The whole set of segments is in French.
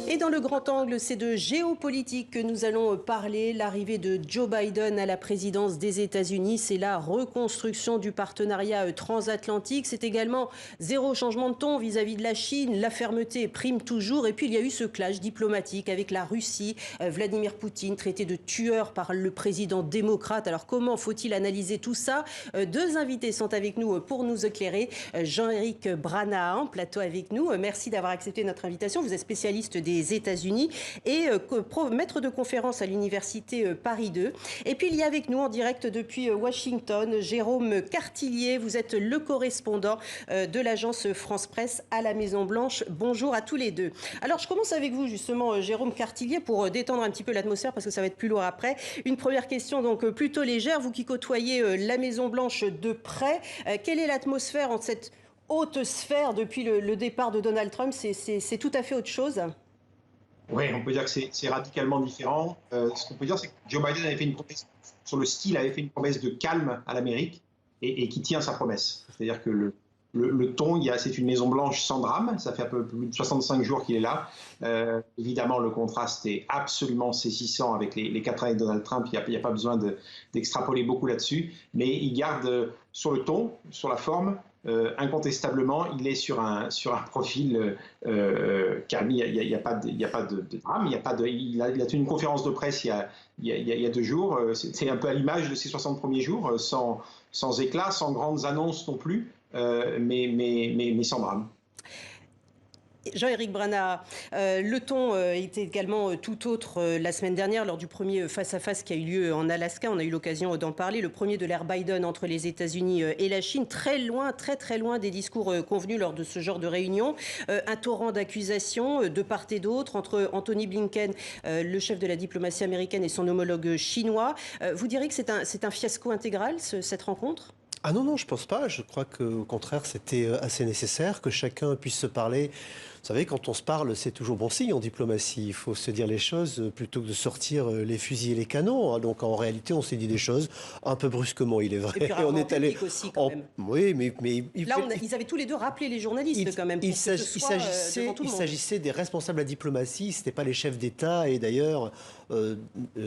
Et dans le grand angle, c'est de géopolitique que nous allons parler. L'arrivée de Joe Biden à la présidence des États-Unis, c'est la reconstruction du partenariat transatlantique. C'est également zéro changement de ton vis-à-vis de la Chine. La fermeté prime toujours. Et puis il y a eu ce clash diplomatique avec la Russie. Vladimir Poutine, traité de tueur par le président démocrate. Alors comment faut-il analyser tout ça? Deux invités sont avec nous pour nous éclairer. Jean-Éric Brana en plateau avec nous. Merci d'avoir accepté notre invitation. Vous êtes spécialiste des États-Unis et maître de conférence à l'université Paris 2. Et puis il y a avec nous en direct depuis Washington, Jérôme Cartillier. Vous êtes le correspondant de l'agence France Presse à la Maison-Blanche. Bonjour à tous les deux. Alors je commence avec vous justement, Jérôme Cartillier, pour détendre un petit peu l'atmosphère parce que ça va être plus lourd après. Une première question donc plutôt légère. Vous qui côtoyez la Maison-Blanche de près, quelle est l'atmosphère en cette haute sphère depuis le départ de Donald Trump? C'est tout à fait autre chose. Oui, on peut dire que c'est radicalement différent. Ce qu'on peut dire, c'est que Joe Biden avait fait une promesse sur le style, avait fait une promesse de calme à l'Amérique et qui tient sa promesse. C'est-à-dire que le ton, c'est une Maison-Blanche sans drame. Ça fait un peu plus de 65 jours qu'il est là. Évidemment, le contraste est absolument saisissant avec les 4 années de Donald Trump. Il n'y a pas besoin d'extrapoler beaucoup là-dessus. Mais il garde sur le ton, sur la forme, incontestablement, il est sur un profil calme. Il n'y a pas de drame. Il a tenu une conférence de presse il y a 2 jours. C'est un peu à l'image de ses 60 premiers jours, sans éclat, sans grandes annonces non plus, mais sans drame. Jean-Éric Brana, le ton était également tout autre la semaine dernière lors du premier face-à-face qui a eu lieu en Alaska. On a eu l'occasion d'en parler. Le premier de l'ère Biden entre les États-Unis et la Chine, très loin, très loin des discours convenus lors de ce genre de réunion. Un torrent d'accusations de part et d'autre entre Anthony Blinken, le chef de la diplomatie américaine, et son homologue chinois. Vous diriez que c'est un fiasco intégral, cette rencontre ? Ah non, je pense pas. Je crois qu'au contraire, c'était assez nécessaire que chacun puisse se parler. Vous savez, quand on se parle, c'est toujours bon signe en diplomatie. Il faut se dire les choses plutôt que de sortir les fusils et les canons. Donc en réalité, on s'est dit des choses un peu brusquement, il est vrai. Et puis, on est allé aussi, quand même. Oui, mais là, ils avaient tous les deux rappelé les journalistes quand même. Il s'agissait des responsables de la diplomatie. C'était pas les chefs d'État. Et d'ailleurs,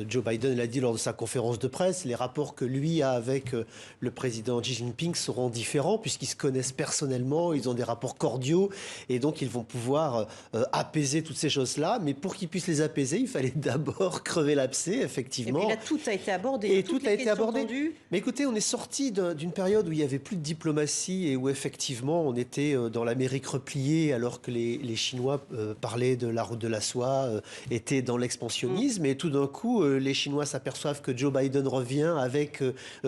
Joe Biden l'a dit lors de sa conférence de presse. Les rapports que lui a avec le président Xi Jinping seront différents puisqu'ils se connaissent personnellement. Ils ont des rapports cordiaux et donc ils vont pouvoir apaiser toutes ces choses-là. Mais pour qu'ils puissent les apaiser, il fallait d'abord crever l'abcès, effectivement. Et puis là, tout a été abordé. Et tout a été abordé. Mais écoutez, on est sorti d'une période où il n'y avait plus de diplomatie et où effectivement on était dans l'Amérique repliée alors que les Chinois parlaient de la route de la soie, étaient dans l'expansionnisme. Et tout d'un coup, les Chinois s'aperçoivent que Joe Biden revient avec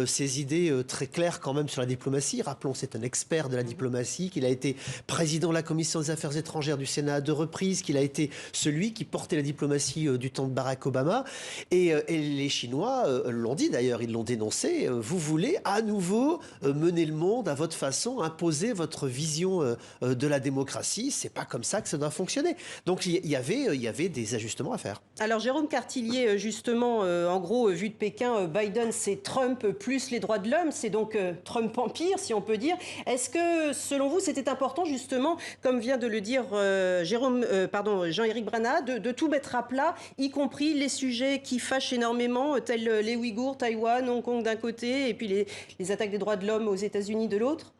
ses idées très claires quand même sur la diplomatie. Rappelons, c'est un expert de la diplomatie, qu'il a été président de la Commission des Affaires étrangères du Sénat à 2 reprises, qu'il a été celui qui portait la diplomatie du temps de Barack Obama. Et les Chinois l'ont dit d'ailleurs, ils l'ont dénoncé. Vous voulez à nouveau mener le monde à votre façon, imposer votre vision de la démocratie. C'est pas comme ça que ça doit fonctionner. Donc il y avait des ajustements à faire. Alors Jérôme Cartillier, justement, en gros, vu de Pékin, Biden, c'est Trump plus les droits de l'homme. C'est donc Trump empire, si on peut dire. Est-ce que, selon vous, c'était important, justement, comme vient de le dire Jean-Éric Brana, de tout mettre à plat, y compris les sujets qui fâchent énormément, tels les Ouïghours, Taïwan, Hong Kong d'un côté, et puis les attaques des droits de l'homme aux États-Unis de l'autre?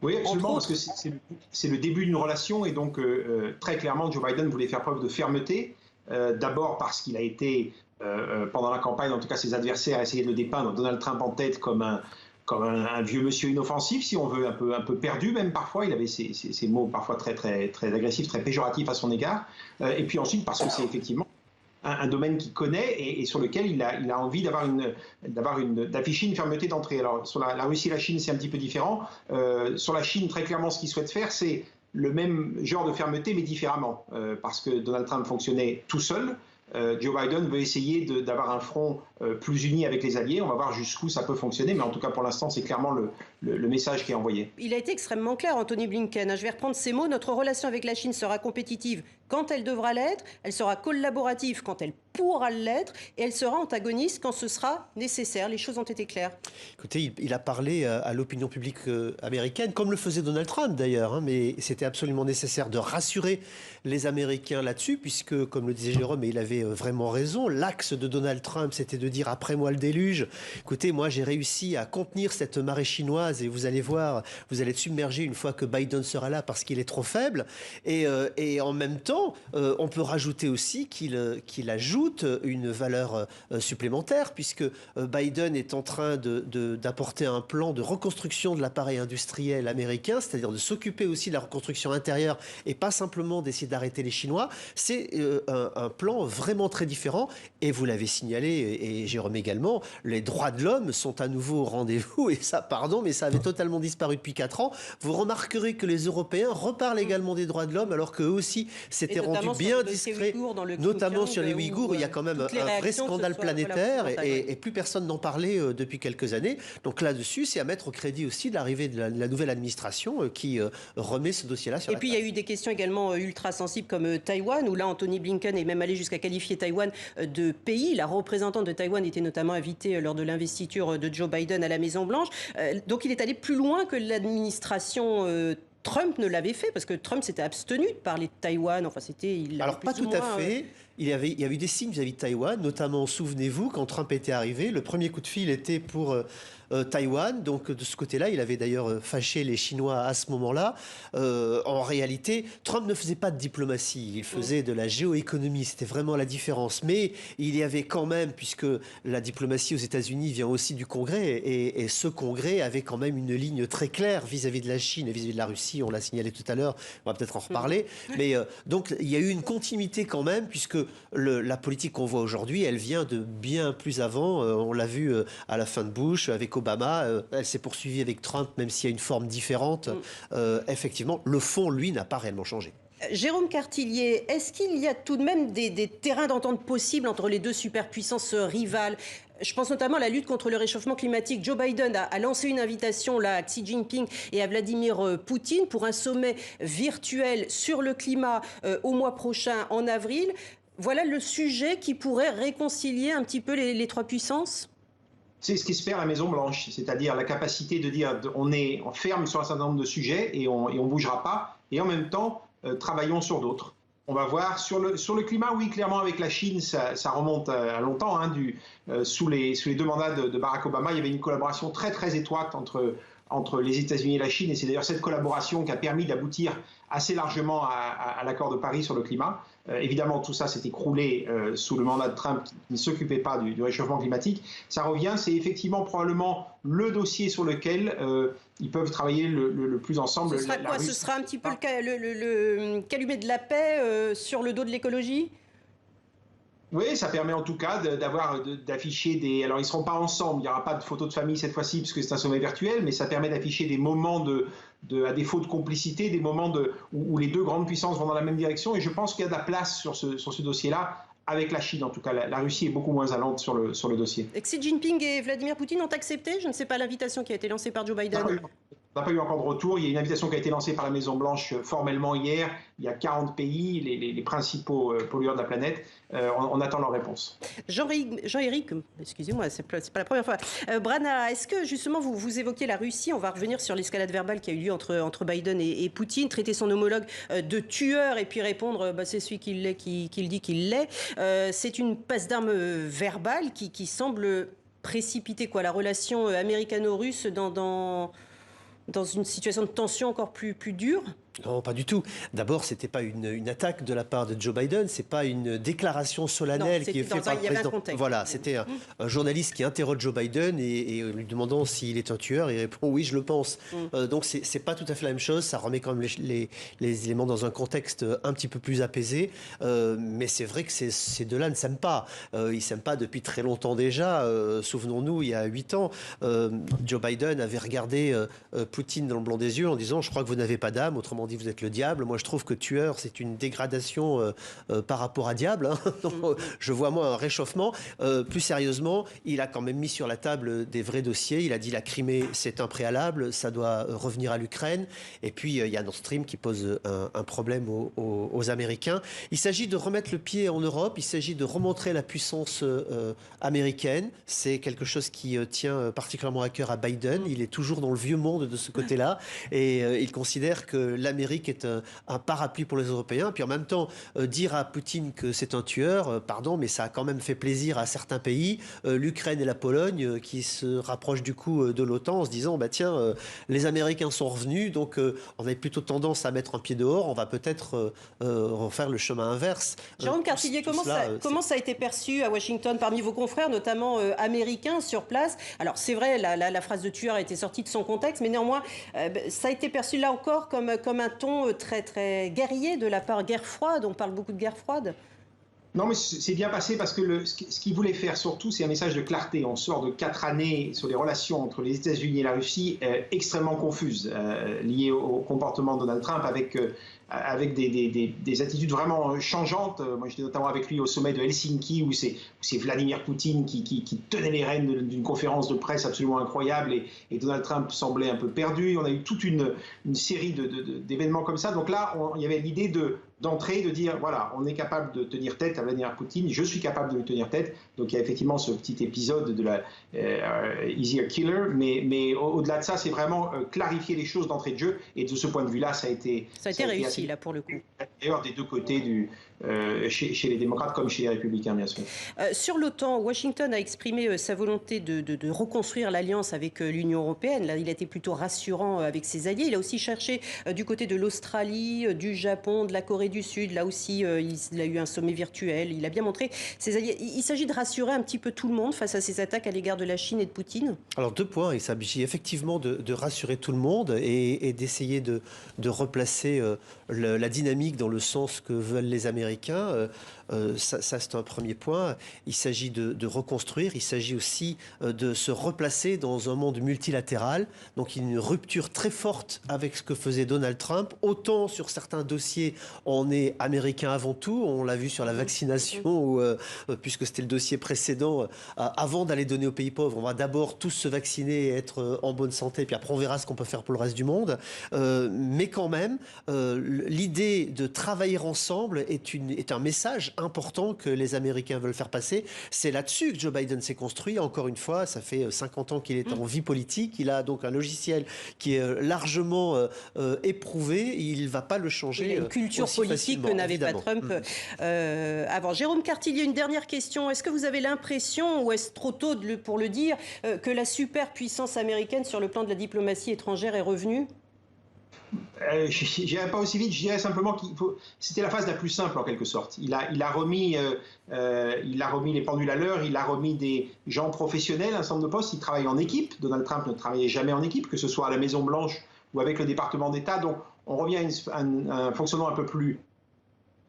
Oui, absolument, parce que c'est le début d'une relation, et donc très clairement, Joe Biden voulait faire preuve de fermeté, d'abord parce qu'il a été, pendant la campagne, en tout cas ses adversaires essayaient de le dépeindre, Donald Trump en tête, comme un vieux monsieur inoffensif, si on veut, un peu perdu même parfois. Il avait ces mots parfois très agressifs, très péjoratifs à son égard. Et puis ensuite, parce que c'est effectivement un domaine qu'il connaît et sur lequel il a envie d'afficher une fermeté d'entrée. Alors sur la Russie et la Chine, c'est un petit peu différent. Sur la Chine, très clairement, ce qu'il souhaite faire, c'est le même genre de fermeté, mais différemment. Parce que Donald Trump fonctionnait tout seul. Joe Biden veut essayer d'avoir un front plus uni avec les alliés. On va voir jusqu'où ça peut fonctionner, mais en tout cas pour l'instant c'est clairement le message qui est envoyé. Il a été extrêmement clair, Anthony Blinken. Je vais reprendre ces mots. Notre relation avec la Chine sera compétitive quand elle devra l'être. Elle sera collaborative quand elle pourra l'être et elle sera antagoniste quand ce sera nécessaire. Les choses ont été claires. Écoutez, il a parlé à l'opinion publique américaine, comme le faisait Donald Trump d'ailleurs, mais c'était absolument nécessaire de rassurer les Américains là-dessus, puisque, comme le disait Jérôme, et il avait vraiment raison, l'axe de Donald Trump, c'était de dire « après moi le déluge ». Écoutez, moi j'ai réussi à contenir cette marée chinoise et vous allez voir, vous allez être submergé une fois que Biden sera là parce qu'il est trop faible. Et en même temps, on peut rajouter aussi qu'il ajoute une valeur supplémentaire, puisque Biden est en train d'apporter un plan de reconstruction de l'appareil industriel américain, c'est-à-dire de s'occuper aussi de la reconstruction intérieure et pas simplement d'essayer d'arrêter les Chinois. C'est un plan vraiment très différent. Et vous l'avez signalé, et Jérôme également, les droits de l'homme sont à nouveau au rendez-vous. Et ça, pardon, mais ça avait totalement disparu depuis 4 ans. Vous remarquerez que les Européens reparlent également des droits de l'homme, alors qu'eux aussi s'étaient rendus bien discrets, notamment sur les Ouïghours, où il y a quand même un vrai scandale planétaire, et plus personne n'en parlait depuis quelques années. Donc là-dessus, c'est à mettre au crédit aussi de l'arrivée de la nouvelle administration qui remet ce dossier-là sur la table. Et puis il y a eu des questions également ultra sensibles comme Taïwan, où là Anthony Blinken est même allé jusqu'à qualifier Taïwan de pays. La représentante de Taïwan était notamment invitée lors de l'investiture de Joe Biden à la Maison-Blanche. Donc il est allé plus loin que l'administration Trump ne l'avait fait, parce que Trump s'était abstenu de parler de Taïwan. Enfin, alors, pas tout à fait. Il y a eu des signes vis-à-vis de Taïwan, notamment, souvenez-vous, quand Trump était arrivé, le premier coup de fil était pour Taïwan. Donc, de ce côté-là, il avait d'ailleurs fâché les Chinois à ce moment-là. En réalité, Trump ne faisait pas de diplomatie, il faisait de la géoéconomie. C'était vraiment la différence. Mais il y avait quand même, puisque la diplomatie aux États-Unis vient aussi du Congrès, et ce Congrès avait quand même une ligne très claire vis-à-vis de la Chine et vis-à-vis de la Russie. On l'a signalé tout à l'heure, on va peut-être en reparler. Mais donc, il y a eu une continuité quand même, puisque la politique qu'on voit aujourd'hui, elle vient de bien plus avant. On l'a vu à la fin de Bush, avec Obama. Elle s'est poursuivie avec Trump, même s'il y a une forme différente. Effectivement, le fond, lui, n'a pas réellement changé. Jérôme Cartillier, est-ce qu'il y a tout de même des terrains d'entente possibles entre les deux superpuissances rivales ? Je pense notamment à la lutte contre le réchauffement climatique. Joe Biden a lancé une invitation là, à Xi Jinping et à Vladimir Poutine pour un sommet virtuel sur le climat au mois prochain, en avril. Voilà le sujet qui pourrait réconcilier un petit peu les trois puissances ? C'est ce qu'espère la Maison-Blanche, c'est-à-dire la capacité de dire on ferme sur un certain nombre de sujets et on ne bougera pas, et en même temps, travaillons sur d'autres. On va voir sur le climat, oui, clairement avec la Chine, ça remonte à longtemps. Sous les 2 mandats de Barack Obama, il y avait une collaboration très très étroite entre les États-Unis et la Chine, et c'est d'ailleurs cette collaboration qui a permis d'aboutir assez largement à l'accord de Paris sur le climat. Évidemment, tout ça s'est écroulé sous le mandat de Trump qui ne s'occupait pas du réchauffement climatique. Ça revient, c'est effectivement probablement le dossier sur lequel ils peuvent travailler le plus ensemble. Ce sera quoi ? Ce sera un petit peu le calumet de la paix sur le dos de l'écologie ? Oui, ça permet en tout cas d'afficher des... Alors, ils ne seront pas ensemble, il n'y aura pas de photos de famille cette fois-ci, puisque c'est un sommet virtuel, mais ça permet d'afficher des moments à défaut de complicité, des moments où les deux grandes puissances vont dans la même direction. Et je pense qu'il y a de la place sur ce dossier-là, avec la Chine en tout cas. La Russie est beaucoup moins allante sur le dossier. Et Xi Jinping et Vladimir Poutine ont accepté, je ne sais pas, l'invitation qui a été lancée par Joe Biden. On n'a pas eu encore de retour. Il y a une invitation qui a été lancée par la Maison-Blanche formellement hier. Il y a 40 pays, les principaux pollueurs de la planète. On attend leur réponse. Jean-Éric, excusez-moi, c'est pas la première fois. Brana, est-ce que justement vous évoquez la Russie ? On va revenir sur l'escalade verbale qui a eu lieu entre Biden et Poutine, traiter son homologue de tueur et puis répondre c'est celui qui l'est qui le dit qu'il l'est. C'est une passe d'armes verbale qui semble précipiter la relation américano-russe dans une situation de tension encore plus dure ? Non, pas du tout. D'abord, c'était pas une attaque de la part de Joe Biden, c'est pas une déclaration solennelle qui est faite par le président. Voilà, c'était un journaliste qui interroge Joe Biden et lui demandant s'il est un tueur, il répond oui, je le pense. Donc c'est pas tout à fait la même chose. Ça remet quand même les éléments dans un contexte un petit peu plus apaisé. Mais c'est vrai que ces deux-là ne s'aiment pas. Ils s'aiment pas depuis très longtemps déjà. Souvenons-nous, il y a 8 ans, Joe Biden avait regardé Poutine dans le blanc des yeux en disant je crois que vous n'avez pas d'âme. Autrement m'ont dit vous êtes le diable. Moi, je trouve que tueur, c'est une dégradation par rapport à diable. Hein. Donc, je vois, moi, un réchauffement. Plus sérieusement, il a quand même mis sur la table des vrais dossiers. Il a dit la Crimée, c'est un préalable, ça doit revenir à l'Ukraine. Et puis, il y a Nord Stream qui pose un problème aux Américains. Il s'agit de remettre le pied en Europe. Il s'agit de remontrer la puissance américaine. C'est quelque chose qui tient particulièrement à cœur à Biden. Il est toujours dans le vieux monde de ce côté-là. Et il considère que l'Amérique est un parapluie pour les Européens. Puis en même temps, dire à Poutine que c'est un tueur, pardon, mais ça a quand même fait plaisir à certains pays, l'Ukraine et la Pologne, qui se rapprochent du coup de l'OTAN en se disant, bah tiens, les Américains sont revenus, donc on avait plutôt tendance à mettre un pied dehors, on va peut-être refaire le chemin inverse. Jérôme Cartillier, comment ça a été perçu à Washington parmi vos confrères, notamment américains sur place? Alors c'est vrai, la phrase de tueur a été sortie de son contexte, mais néanmoins, ça a été perçu là encore comme un ton très, très guerrier de la part guerre froide. On parle beaucoup de guerre froide. Non, mais c'est bien passé parce que ce qu'il voulait faire surtout, c'est un message de clarté. On sort de 4 années sur les relations entre les États-Unis et la Russie extrêmement confuses, liées au comportement de Donald Trump avec des attitudes vraiment changeantes. Moi, j'étais notamment avec lui au sommet de Helsinki où c'est Vladimir Poutine qui tenait les rênes d'une conférence de presse absolument incroyable et Donald Trump semblait un peu perdu. On a eu toute une série d'événements comme ça. Donc là, il y avait l'idée d'entrer, de dire, voilà, on est capable de tenir tête à Vladimir Poutine, je suis capable de lui tenir tête. Donc il y a effectivement ce petit épisode de la Easier Killer, mais au-delà de ça, c'est vraiment clarifier les choses d'entrée de jeu. Et de ce point de vue-là, ça a été réussi, là, pour le coup. D'ailleurs, des deux côtés, chez les démocrates comme chez les républicains, bien sûr. Sur l'OTAN, Washington a exprimé sa volonté de reconstruire l'alliance avec l'Union européenne. Là, il a été plutôt rassurant avec ses alliés. Il a aussi cherché du côté de l'Australie, du Japon, de la Corée du Sud. Là aussi, il a eu un sommet virtuel. Il a bien montré ses alliés. Il s'agit de rassurer un petit peu tout le monde face à ces attaques à l'égard de la Chine et de Poutine. Alors 2 points. Il s'agit effectivement de rassurer tout le monde et d'essayer de replacer la dynamique dans le sens que veulent les Américains. Ça c'est un premier point. Il s'agit de reconstruire. Il s'agit aussi de se replacer dans un monde multilatéral. Donc une rupture très forte avec ce que faisait Donald Trump. Autant sur certains dossiers, on est américain avant tout. On l'a vu sur la vaccination, puisque c'était le dossier précédent. Avant d'aller donner aux pays pauvres, on va d'abord tous se vacciner et être en bonne santé. Puis après, on verra ce qu'on peut faire pour le reste du monde. Mais quand même, l'idée de travailler ensemble est un message important que les Américains veulent faire passer. C'est là-dessus que Joe Biden s'est construit. Encore une fois, ça fait 50 ans qu'il est en vie politique. Il a donc un logiciel qui est largement éprouvé. Il ne va pas le changer. Il a une culture politique que n'avait pas Trump avant. Jérôme Cartillier, une dernière question. Est-ce que vous avez l'impression, ou est-ce trop tôt pour le dire, que la superpuissance américaine sur le plan de la diplomatie étrangère est revenue? Je n'irai pas aussi vite, je dirais simplement c'était la phase la plus simple en quelque sorte. Il a remis les pendules à l'heure, il a remis des gens professionnels à un certain nombre de postes, il travaille en équipe. Donald Trump ne travaillait jamais en équipe, que ce soit à la Maison-Blanche ou avec le département d'État. Donc on revient à un fonctionnement un peu plus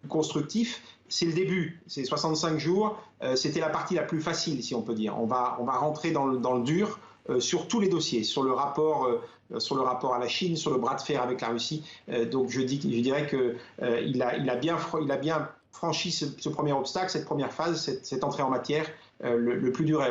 constructif. C'est le début, c'est 65 jours, c'était la partie la plus facile si on peut dire. On va rentrer dans le dur sur tous les dossiers, sur le rapport à la Chine, sur le bras de fer avec la Russie. Donc je dirais qu'il a bien franchi ce premier obstacle, cette première phase, cette entrée en matière. Le plus dur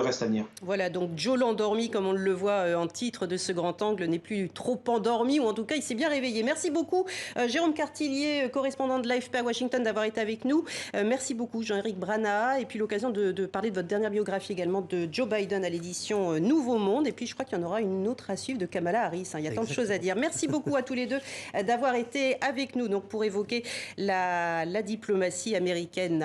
reste à venir. Voilà, donc Joe l'endormi, comme on le voit en titre de ce grand angle, n'est plus trop endormi, ou en tout cas, il s'est bien réveillé. Merci beaucoup, Jérôme Cartillier, correspondant de l'AFP à Washington, d'avoir été avec nous. Merci beaucoup, Jean-Éric Brana. Et puis l'occasion de parler de votre dernière biographie également de Joe Biden à l'édition Nouveau Monde. Et puis je crois qu'il y en aura une autre à suivre de Kamala Harris. Il y a tant de choses à dire. Merci beaucoup à tous les deux d'avoir été avec nous donc pour évoquer la diplomatie américaine.